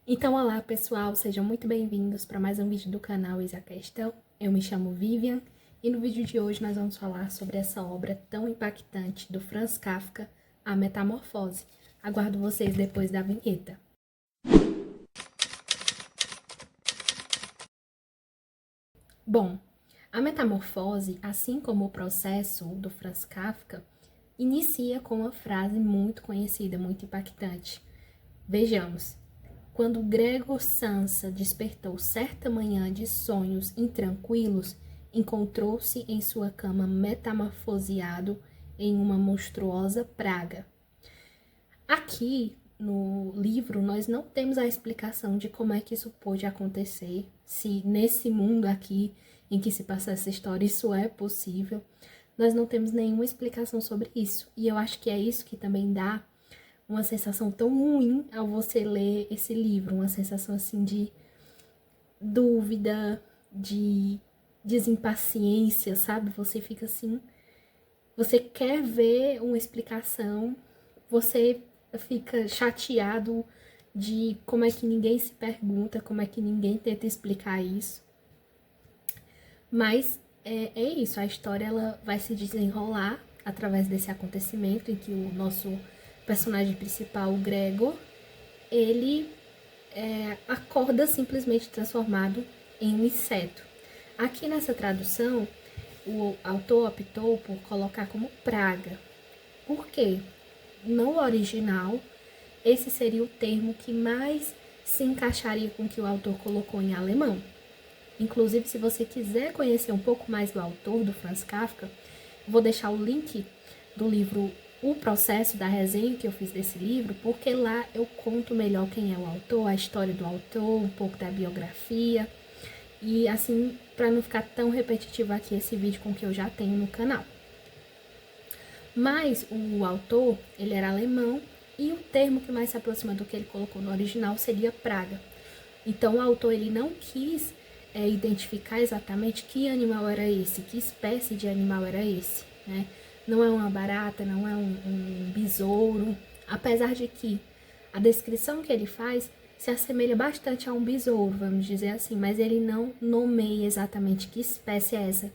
Então, olá pessoal, sejam muito bem-vindos para mais um vídeo do canal Eis a Questão. Eu me chamo Vivian e no vídeo de hoje nós vamos falar sobre essa obra tão impactante do Franz Kafka, A Metamorfose. Aguardo vocês depois da vinheta. Bom, a Metamorfose, assim como o processo do Franz Kafka, inicia com uma frase muito conhecida, muito impactante. Vejamos. Quando Gregor Samsa despertou certa manhã de sonhos intranquilos, encontrou-se em sua cama metamorfoseado em uma monstruosa praga. Aqui no livro nós não temos a explicação de como é que isso pôde acontecer, se nesse mundo aqui em que se passa essa história isso é possível. Nós não temos nenhuma explicação sobre isso, e eu acho que é isso que também dá uma sensação tão ruim ao você ler esse livro, uma sensação assim de dúvida, de desimpaciência, sabe? Você fica assim, você quer ver uma explicação, você fica chateado de como é que ninguém se pergunta, como é que ninguém tenta explicar isso. Mas é isso, a história ela vai se desenrolar através desse acontecimento em que o nosso personagem principal, o Gregor, ele acorda simplesmente transformado em um inseto. Aqui nessa tradução, o autor optou por colocar como praga. Por quê? No original, esse seria o termo que mais se encaixaria com o que o autor colocou em alemão. Inclusive, se você quiser conhecer um pouco mais do autor, do Franz Kafka, vou deixar o link do livro O Processo, da resenha que eu fiz desse livro, porque lá eu conto melhor quem é o autor, a história do autor, um pouco da biografia, e assim, para não ficar tão repetitivo aqui esse vídeo com o que eu já tenho no canal. Mas o autor, ele era alemão, e o termo que mais se aproxima do que ele colocou no original seria praga. Então o autor ele não quis identificar exatamente que animal era esse, que espécie de animal era esse, né? Não é uma barata, não é um besouro, apesar de que a descrição que ele faz se assemelha bastante a um besouro, vamos dizer assim, mas ele não nomeia exatamente que espécie é essa,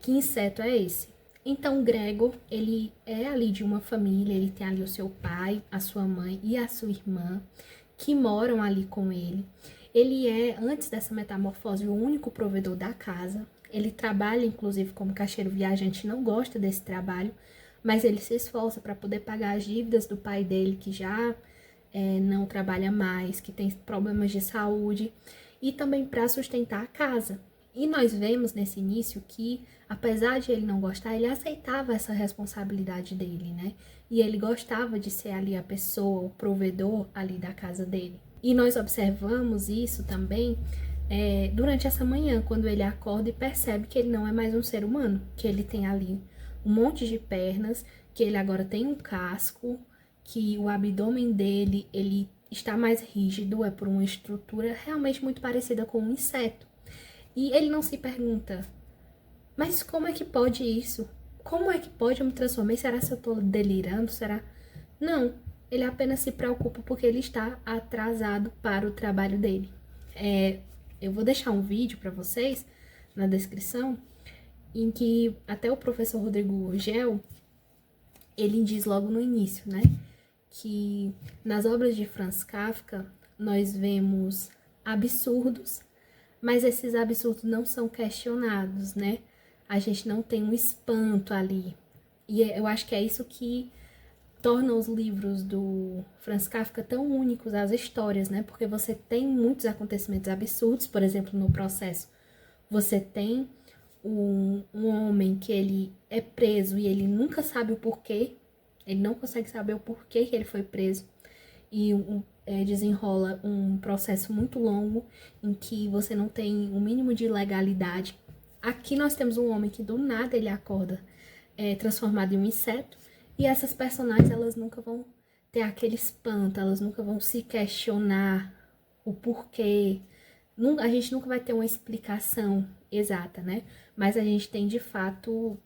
que inseto é esse. Então, Gregor, ele é ali de uma família, ele tem ali o seu pai, a sua mãe e a sua irmã, que moram ali com ele. Ele é, antes dessa metamorfose, o único provedor da casa. Ele trabalha, inclusive, como caixeiro viajante, não gosta desse trabalho, mas ele se esforça para poder pagar as dívidas do pai dele, que já não trabalha mais, que tem problemas de saúde, e também para sustentar a casa. E nós vemos nesse início que, apesar de ele não gostar, ele aceitava essa responsabilidade dele, né? E ele gostava de ser ali a pessoa, o provedor ali da casa dele. E nós observamos isso também durante essa manhã, quando ele acorda e percebe que ele não é mais um ser humano, que ele tem ali um monte de pernas, que ele agora tem um casco, que o abdômen dele ele está mais rígido, é por uma estrutura realmente muito parecida com um inseto. E ele não se pergunta, mas como é que pode isso? Como é que pode eu me transformar? Será que eu estou delirando? Será? Não, ele apenas se preocupa porque ele está atrasado para o trabalho dele. Eu vou deixar um vídeo para vocês na descrição, em que até o professor Rodrigo Gurgel, ele diz logo no início, né? Que nas obras de Franz Kafka, nós vemos absurdos, mas esses absurdos não são questionados, né? A gente não tem um espanto ali. E eu acho que é isso que torna os livros do Franz Kafka tão únicos, as histórias, né? Porque você tem muitos acontecimentos absurdos, por exemplo, no processo. Você tem um homem que ele é preso e ele nunca sabe o porquê, ele não consegue saber o porquê que ele foi preso. E desenrola um processo muito longo em que você não tem o mínimo de legalidade. Aqui nós temos um homem que do nada ele acorda transformado em um inseto, e essas personagens elas nunca vão ter aquele espanto, elas nunca vão se questionar o porquê. A gente nunca vai ter uma explicação exata, né? Mas a gente tem de fato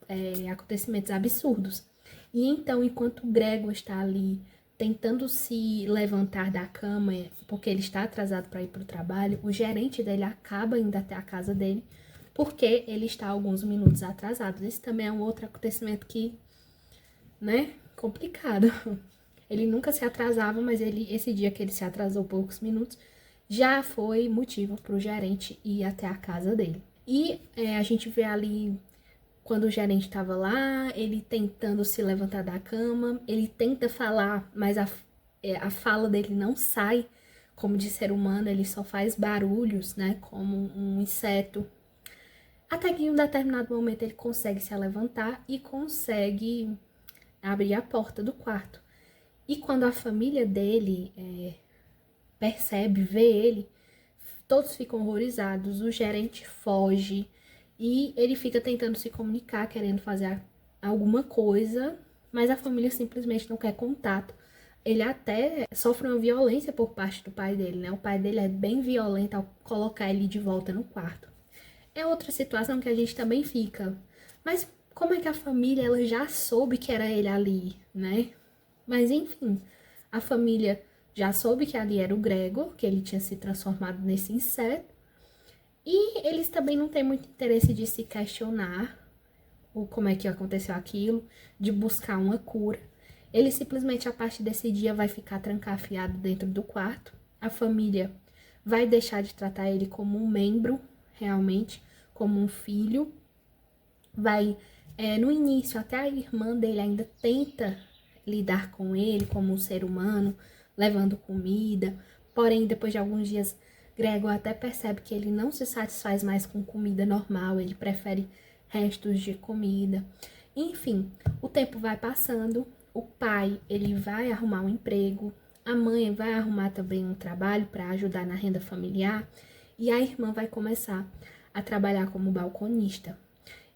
acontecimentos absurdos. E então, enquanto o Gregor está ali tentando se levantar da cama, porque ele está atrasado para ir para o trabalho, o gerente dele acaba indo até a casa dele, porque ele está alguns minutos atrasado. Esse também é um outro acontecimento que, né, complicado. Ele nunca se atrasava, mas esse dia que ele se atrasou poucos minutos, já foi motivo para o gerente ir até a casa dele. E a gente vê ali, quando o gerente estava lá, ele tentando se levantar da cama, ele tenta falar, mas a fala dele não sai como de ser humano, ele só faz barulhos, né, como um inseto. Até que em um determinado momento ele consegue se levantar e consegue abrir a porta do quarto. E quando a família dele percebe, vê ele, todos ficam horrorizados, o gerente foge e ele fica tentando se comunicar, querendo fazer alguma coisa, mas a família simplesmente não quer contato. Ele até sofre uma violência por parte do pai dele, né? O pai dele é bem violento ao colocar ele de volta no quarto. É outra situação que a gente também fica. Mas como é que a família ela já soube que era ele ali, né? Mas enfim, a família já soube que ali era o Gregor, que ele tinha se transformado nesse inseto. E eles também não têm muito interesse de se questionar ou como é que aconteceu aquilo, de buscar uma cura. Ele simplesmente, a partir desse dia, vai ficar trancafiado dentro do quarto. A família vai deixar de tratar ele como um membro, realmente, como um filho. Vai, no início, até a irmã dele ainda tenta lidar com ele como um ser humano, levando comida. Porém, depois de alguns dias, Gregor até percebe que ele não se satisfaz mais com comida normal, ele prefere restos de comida. Enfim, o tempo vai passando, o pai, ele vai arrumar um emprego, a mãe vai arrumar também um trabalho para ajudar na renda familiar e a irmã vai começar a trabalhar como balconista.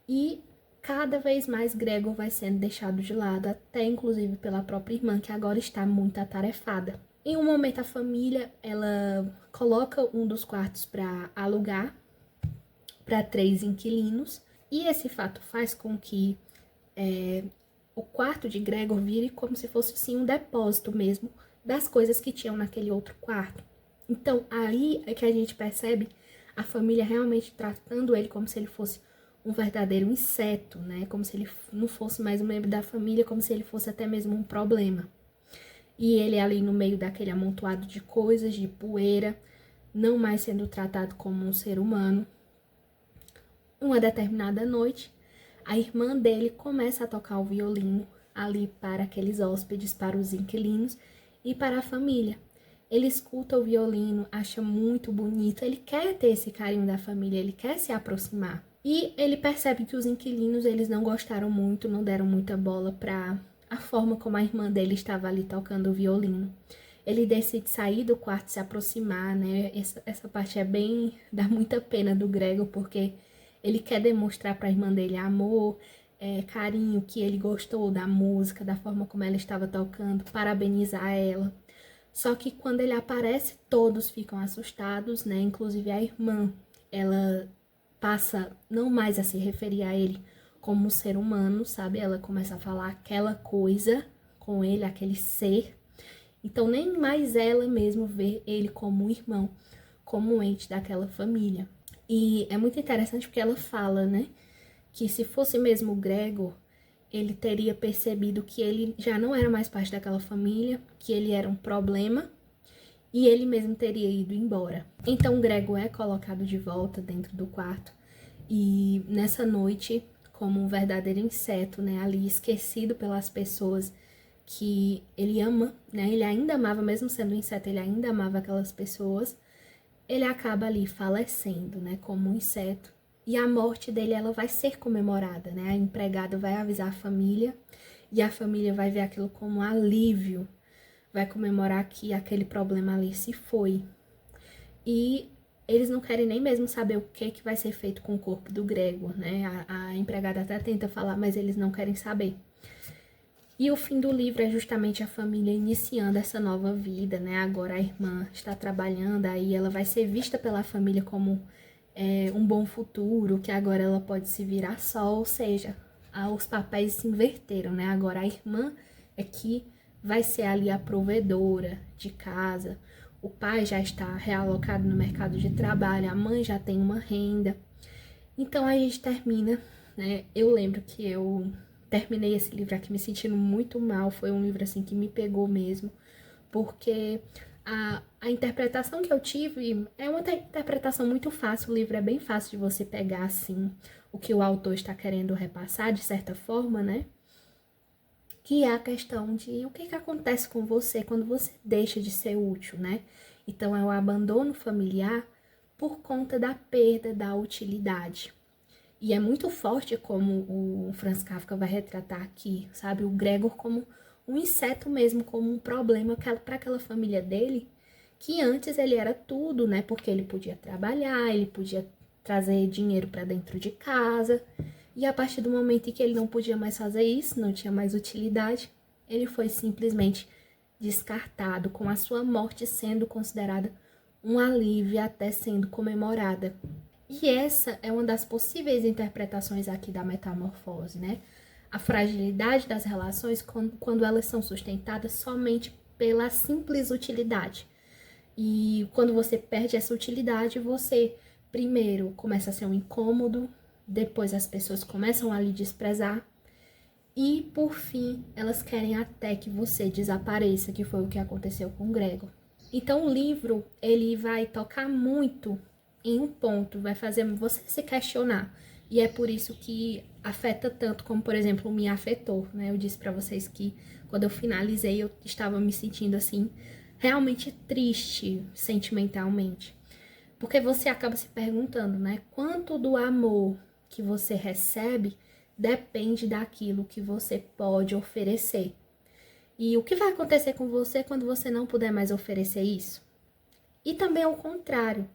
E cada vez mais Gregor vai sendo deixado de lado, até inclusive pela própria irmã, que agora está muito atarefada. Em um momento, a família, ela coloca um dos quartos para alugar para 3 inquilinos. E esse fato faz com que o quarto de Gregor vire como se fosse assim, um depósito mesmo das coisas que tinham naquele outro quarto. Então, aí é que a gente percebe a família realmente tratando ele como se ele fosse um verdadeiro inseto, né? Como se ele não fosse mais um membro da família, como se ele fosse até mesmo um problema. E ele ali no meio daquele amontoado de coisas, de poeira, não mais sendo tratado como um ser humano. Uma determinada noite, a irmã dele começa a tocar o violino ali para aqueles hóspedes, para os inquilinos e para a família. Ele escuta o violino, acha muito bonito, ele quer ter esse carinho da família, ele quer se aproximar. E ele percebe que os inquilinos, eles não gostaram muito, não deram muita bola para a forma como a irmã dele estava ali tocando o violino. Ele decide sair do quarto, se aproximar, né? Essa parte é bem... dá muita pena do Gregor, porque ele quer demonstrar para a irmã dele amor, carinho, que ele gostou da música, da forma como ela estava tocando, parabenizar ela. Só que quando ele aparece, todos ficam assustados, né? Inclusive a irmã, ela passa não mais a se referir a ele como um ser humano, sabe? Ela começa a falar aquela coisa com ele, aquele ser. Então nem mais ela mesmo vê ele como um irmão, como um ente daquela família. E é muito interessante porque ela fala, né? Que se fosse mesmo o Gregor, ele teria percebido que ele já não era mais parte daquela família, que ele era um problema e ele mesmo teria ido embora. Então Gregor é colocado de volta dentro do quarto e nessa noite, como um verdadeiro inseto, né, ali esquecido pelas pessoas que ele ama, né, ele ainda amava, mesmo sendo um inseto, ele ainda amava aquelas pessoas, ele acaba ali falecendo, né, como um inseto. E a morte dele, ela vai ser comemorada, né? A empregada vai avisar a família e a família vai ver aquilo como um alívio, vai comemorar que aquele problema ali se foi. E eles não querem nem mesmo saber o que vai ser feito com o corpo do Gregor, né? A empregada até tenta falar, mas eles não querem saber. E o fim do livro é justamente a família iniciando essa nova vida, né? Agora a irmã está trabalhando, aí ela vai ser vista pela família como um bom futuro, que agora ela pode se virar só, ou seja, os papéis se inverteram, né? Agora a irmã é que vai ser ali a provedora de casa, o pai já está realocado no mercado de trabalho, a mãe já tem uma renda. Então a gente termina, né? Eu lembro que eu terminei esse livro aqui me sentindo muito mal, foi um livro assim que me pegou mesmo, porque a interpretação que eu tive é uma interpretação muito fácil, o livro é bem fácil de você pegar assim o que o autor está querendo repassar, de certa forma, né? Que é a questão de o que acontece com você quando você deixa de ser útil, né? Então, é o abandono familiar por conta da perda da utilidade. E é muito forte como o Franz Kafka vai retratar aqui, sabe? O Gregor como um inseto mesmo, como um problema para aquela família dele, que antes ele era tudo, né? Porque ele podia trabalhar, ele podia trazer dinheiro para dentro de casa. E a partir do momento em que ele não podia mais fazer isso, não tinha mais utilidade, ele foi simplesmente descartado, com a sua morte sendo considerada um alívio, até sendo comemorada. E essa é uma das possíveis interpretações aqui da metamorfose, né? A fragilidade das relações quando elas são sustentadas somente pela simples utilidade. E quando você perde essa utilidade, você primeiro começa a ser um incômodo, depois as pessoas começam a lhe desprezar e, por fim, elas querem até que você desapareça, que foi o que aconteceu com o Gregor. Então, o livro, ele vai tocar muito em um ponto, vai fazer você se questionar. E é por isso que afeta tanto, como, por exemplo, me afetou, né? Eu disse pra vocês que, quando eu finalizei, eu estava me sentindo, assim, realmente triste sentimentalmente. Porque você acaba se perguntando, né? Quanto do amor que você recebe depende daquilo que você pode oferecer. E o que vai acontecer com você quando você não puder mais oferecer isso? E também ao contrário,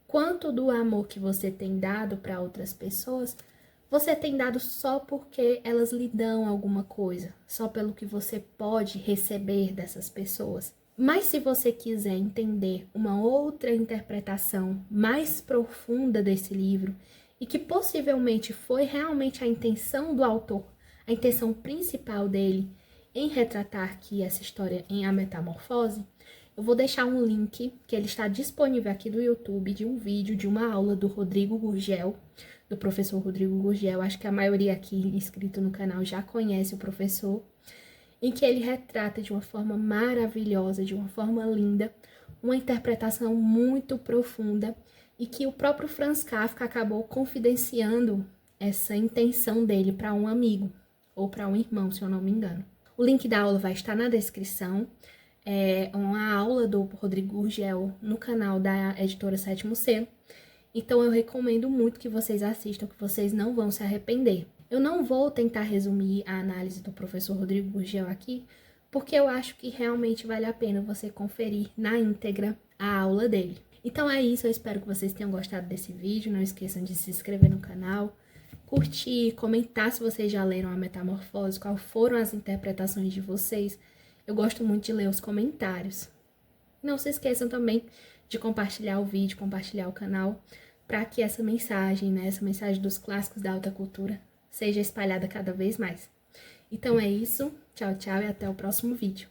quanto do amor que você tem dado para outras pessoas, você tem dado só porque elas lhe dão alguma coisa, só pelo que você pode receber dessas pessoas. Mas se você quiser entender uma outra interpretação mais profunda desse livro, e que possivelmente foi realmente a intenção do autor, a intenção principal dele em retratar aqui essa história em A Metamorfose, eu vou deixar um link que ele está disponível aqui no YouTube de um vídeo de uma aula do Rodrigo Gurgel, do professor Rodrigo Gurgel. Acho que a maioria aqui inscrito no canal já conhece o professor, em que ele retrata de uma forma maravilhosa, de uma forma linda, uma interpretação muito profunda e que o próprio Franz Kafka acabou confidenciando essa intenção dele para um amigo ou para um irmão, se eu não me engano. O link da aula vai estar na descrição. É uma aula do Rodrigo Gurgel no canal da editora Sétimo Selo. Então eu recomendo muito que vocês assistam, que vocês não vão se arrepender. Eu não vou tentar resumir a análise do professor Rodrigo Gurgel aqui, porque eu acho que realmente vale a pena você conferir na íntegra a aula dele. Então é isso, eu espero que vocês tenham gostado desse vídeo, não esqueçam de se inscrever no canal, curtir, comentar se vocês já leram A Metamorfose, quais foram as interpretações de vocês. Eu gosto muito de ler os comentários. Não se esqueçam também de compartilhar o vídeo, compartilhar o canal, para que essa mensagem, né, essa mensagem dos clássicos da alta cultura, seja espalhada cada vez mais. Então é isso, tchau, tchau e até o próximo vídeo.